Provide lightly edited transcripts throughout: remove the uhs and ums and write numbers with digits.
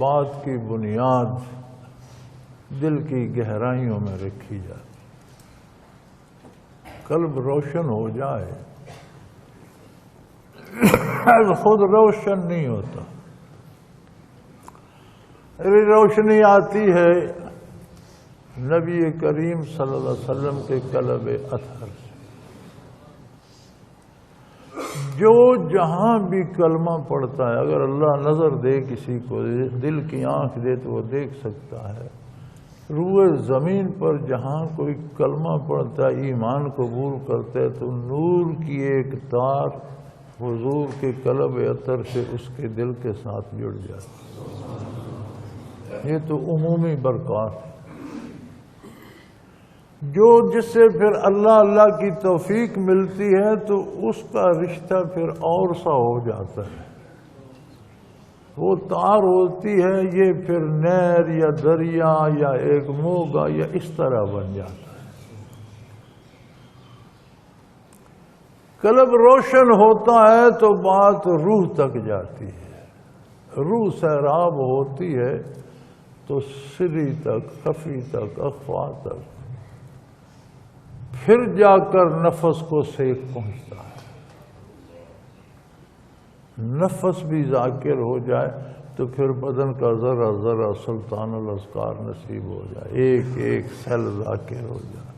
بات کی بنیاد دل کی گہرائیوں میں رکھی جاتی. قلب روشن ہو جائے خود روشن نہیں ہوتا. روشنی آتی ہے نبی کریم صلی اللہ علیہ وسلم کے قلب اطہر سے. جو جہاں بھی کلمہ پڑھتا ہے، اگر اللہ نظر دے کسی کو، دل کی آنکھ دے تو وہ دیکھ سکتا ہے. روئے زمین پر جہاں کوئی کلمہ پڑھتا ہے، ایمان قبول کرتا ہے، تو نور کی ایک تار حضور کے قلب اطہر سے اس کے دل کے ساتھ جڑ جاتی. یہ تو عمومی برکات ہے جو جس سے پھر اللہ کی توفیق ملتی ہے تو اس کا رشتہ پھر اور سا ہو جاتا ہے. وہ تار ہوتی ہے، یہ پھر نہر یا دریا یا ایک موگا یا اس طرح بن جاتا ہے. قلب روشن ہوتا ہے تو بات روح تک جاتی ہے. روح سیراب ہوتی ہے تو سری تک، خفی تک، اخفا تک، پھر جا کر نفس کو سیک پہنچتا ہے. نفس بھی ذاکر ہو جائے تو پھر بدن کا ذرا ذرا سلطان الاذکار نصیب ہو جائے، ایک ایک سیل ذاکر ہو جائے.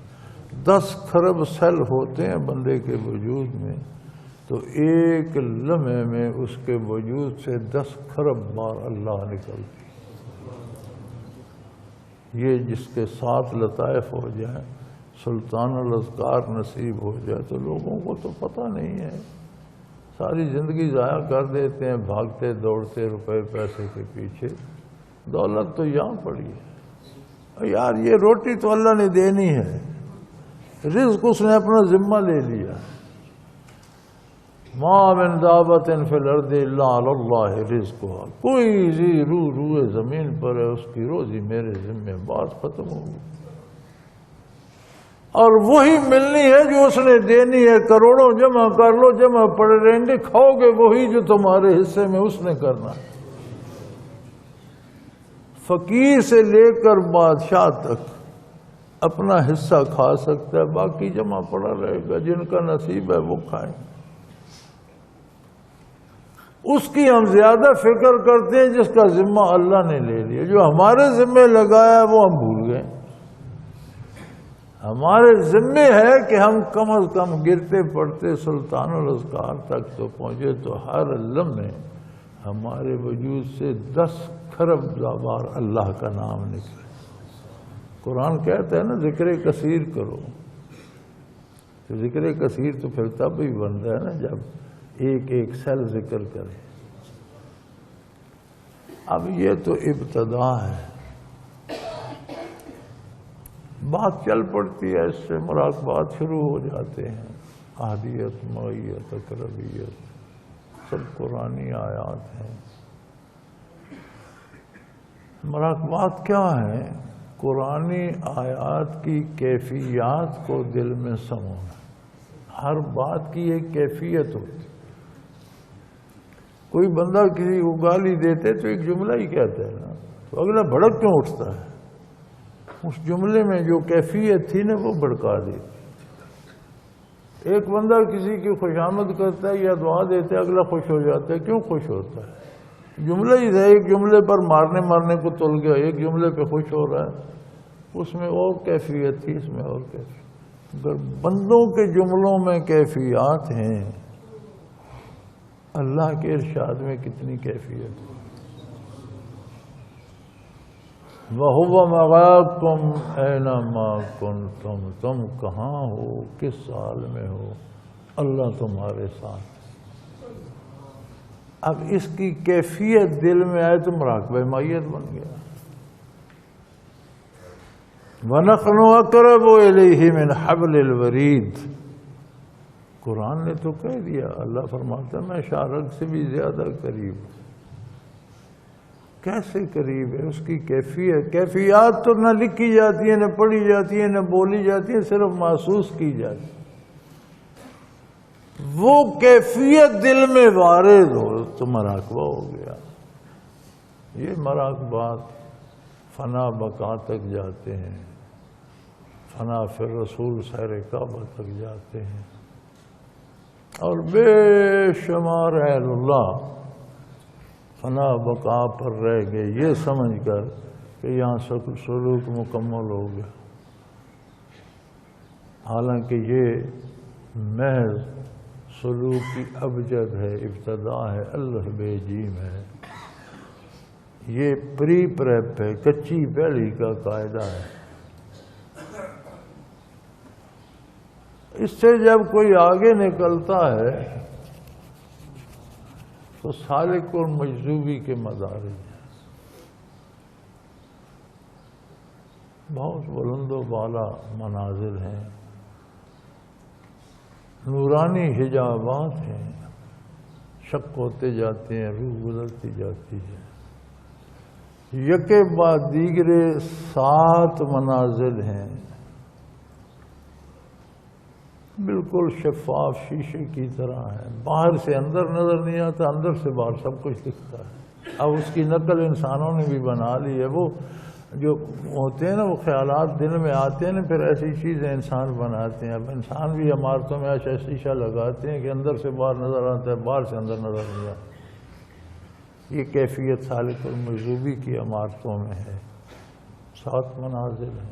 10 خرب سیل ہوتے ہیں بندے کے وجود میں، تو ایک لمحے میں اس کے وجود سے 10 خرب بار اللہ نکلتی. یہ جس کے ساتھ لطائف ہو جائیں، سلطان الاذکار نصیب ہو جائے، تو لوگوں کو تو پتہ نہیں ہے، ساری زندگی ضائع کر دیتے ہیں بھاگتے دوڑتے روپے پیسے کے پیچھے. دولت تو یہاں پڑی ہے یار، یہ روٹی تو اللہ نے دینی ہے، رزق اس نے اپنا ذمہ لے لیا. ما من دابۃ فی الارض الا علی اللہ رزقها، کوئی زی روئے زمین پر ہے اس کی روزی میرے ذمہ. بات ختم ہوگی. اور وہی ملنی ہے جو اس نے دینی ہے. کروڑوں جمع کر لو، جمع پڑے رہیں گے، کھاؤ گے وہی جو تمہارے حصے میں اس نے کرنا ہے. فقیر سے لے کر بادشاہ تک اپنا حصہ کھا سکتا ہے، باقی جمع پڑا رہے گا. جن کا نصیب ہے وہ کھائیں. اس کی ہم زیادہ فکر کرتے ہیں جس کا ذمہ اللہ نے لے لیا. جو ہمارے ذمہ لگایا وہ ہم بھول گئے. ہمارے ذمہ ہے کہ ہم کم از کم گرتے پڑتے سلطان الاذکار تک تو پہنچے، تو ہر لمحے ہمارے وجود سے 10 خرب بار اللہ کا نام نکلے. قرآن کہتا ہے نا ذکر کثیر کرو. تو ذکر کثیر تو پھر تب ہی بنتا ہے نا جب ایک ایک سیل ذکر کرے. اب یہ تو ابتدا ہے، بات چل پڑتی ہے، اس سے مراقبات شروع ہو جاتے ہیں. احادیت، معیت، اقربیت سب قرآنی آیات ہیں. مراقبات کیا ہیں؟ قرآنی آیات کی کیفیات کو دل میں سمونا. ہر بات کی ایک کیفیت ہوتی. کوئی بندہ کسی کو گالی دیتے تو ایک جملہ ہی کہتا ہے نا، تو اگلا بھڑک کیوں اٹھتا ہے؟ اس جملے میں جو کیفیت تھی نا وہ بھڑکا دی. ایک بندہ کسی کی خوشامد کرتا ہے یا دعا دیتا ہے، اگلا خوش ہو جاتا ہے. کیوں خوش ہوتا ہے؟ جملہ ہی تھا، ایک جملے پر مارنے کو تل گیا، ایک جملے پہ خوش ہو رہا ہے. اس میں اور کیفیت تھی، اس میں اور کیفیت. اگر بندوں کے جملوں میں کیفیات ہیں، اللہ کے ارشاد میں کتنی کیفیت ہے. وَهُوَ مَعَكُمْ أَيْنَمَا كُنْتُمْ، تم کہاں ہو، کس حال میں ہو، اللہ تمہارے ساتھ. اب اس کی کیفیت دل میں آئے تو مراقبہ معیت بن گیا. وَنَحْنُ أَقْرَبُ إِلَيْهِ مِنْ حَبْلِ الْوَرِيدِ. قرآن نے تو کہہ دیا، اللہ فرماتا ہے میں شارک سے بھی زیادہ قریب ہوں. کیسے قریب ہے؟ اس کی کیفیات تو نہ لکھی جاتی ہیں، نہ پڑھی جاتی ہیں، نہ بولی جاتی ہیں، صرف محسوس کی جاتی. وہ کیفیت دل میں وارد ہو تو مراقبہ ہو گیا. یہ مراقبات فنا بقا تک جاتے ہیں، فنا فی الرسول سیر کعبہ تک جاتے ہیں، اور بے شمار اہل اللہ فنا بقا پر رہ گئے یہ سمجھ کر کہ یہاں سلوک مکمل ہو گیا، حالانکہ یہ محض سلوک کی ابجد ہے، ابتدا ہے، اللہ بے جیم ہے، یہ پری پریپ ہے، کچی پہلی کا قاعدہ ہے۔ اس سے جب کوئی آگے نکلتا ہے تو سالک اور مجذوبی کے مدارج ہیں، بہت بلند و بالا منازل ہیں، نورانی حجابات ہیں، شق ہوتے جاتے ہیں، روح بدلتی جاتی ہے، یکے بعد دیگرے 7 منازل ہیں، بالکل شفاف شیشے کی طرح ہے، باہر سے اندر نظر نہیں آتا، اندر سے باہر سب کچھ دکھتا ہے۔ اب اس کی نقل انسانوں نے بھی بنا لی ہے، وہ جو ہوتے ہیں نا وہ خیالات دل میں آتے ہیں نا، پھر ایسی چیزیں انسان بناتے ہیں۔ اب انسان بھی عمارتوں میں ایسا شیشہ لگاتے ہیں کہ اندر سے باہر نظر آتا ہے، باہر سے اندر نظر نہیں آتا۔ یہ کیفیت سالک المجذوبی کی عمارتوں میں ہے، 7 منازل ہیں،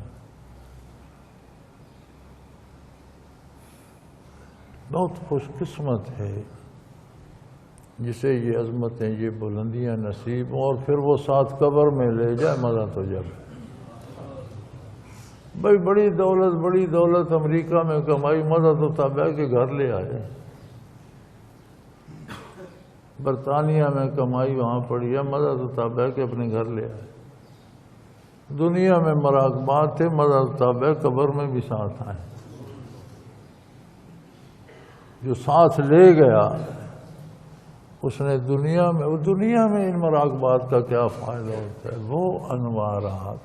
بہت خوش قسمت ہے جسے یہ عظمتیں، یہ بلندیاں نصیب، اور پھر وہ 7 قبر میں لے جائے، مزہ تو جب بھائی بڑی دولت امریکہ میں کمائی، مزہ تو تب ہے کہ گھر لے آئے، برطانیہ میں کمائی وہاں پڑی ہے، مزہ تو تب ہے کہ اپنے گھر لے آئے، دنیا میں مراقبات تھے، مزہ تو تب ہے قبر میں بھی ساتھ آئے۔ جو ساتھ لے گیا اس نے دنیا میں ان مراقبات کا کیا فائدہ ہوتا ہے؟ وہ انوارات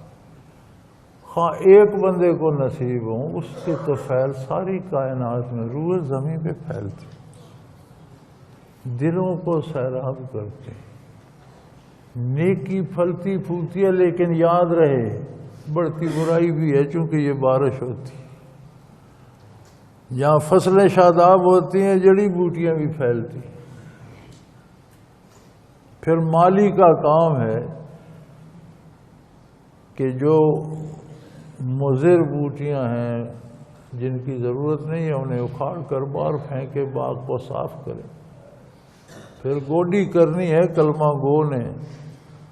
خواہ ایک بندے کو نصیب ہوں، اس کے تو فیل ساری کائنات میں روئے زمین پہ پھیلتے، دلوں کو سیراب کرتے، نیکی پھلتی پھولتی ہے، لیکن یاد رہے بڑھتی برائی بھی ہے، چونکہ یہ بارش ہوتی ہے، جہاں فصلیں شاداب ہوتی ہیں جڑی بوٹیاں بھی پھیلتی۔ پھر مالی کا کام ہے کہ جو مضر بوٹیاں ہیں جن کی ضرورت نہیں ہے انہیں اکھاڑ کر باہر پھینکے، باغ کو صاف کرے، پھر گوڈی کرنی ہے کلمہ گو نے،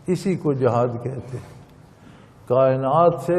اسی کو جہاد کہتے ہیں۔ کائنات سے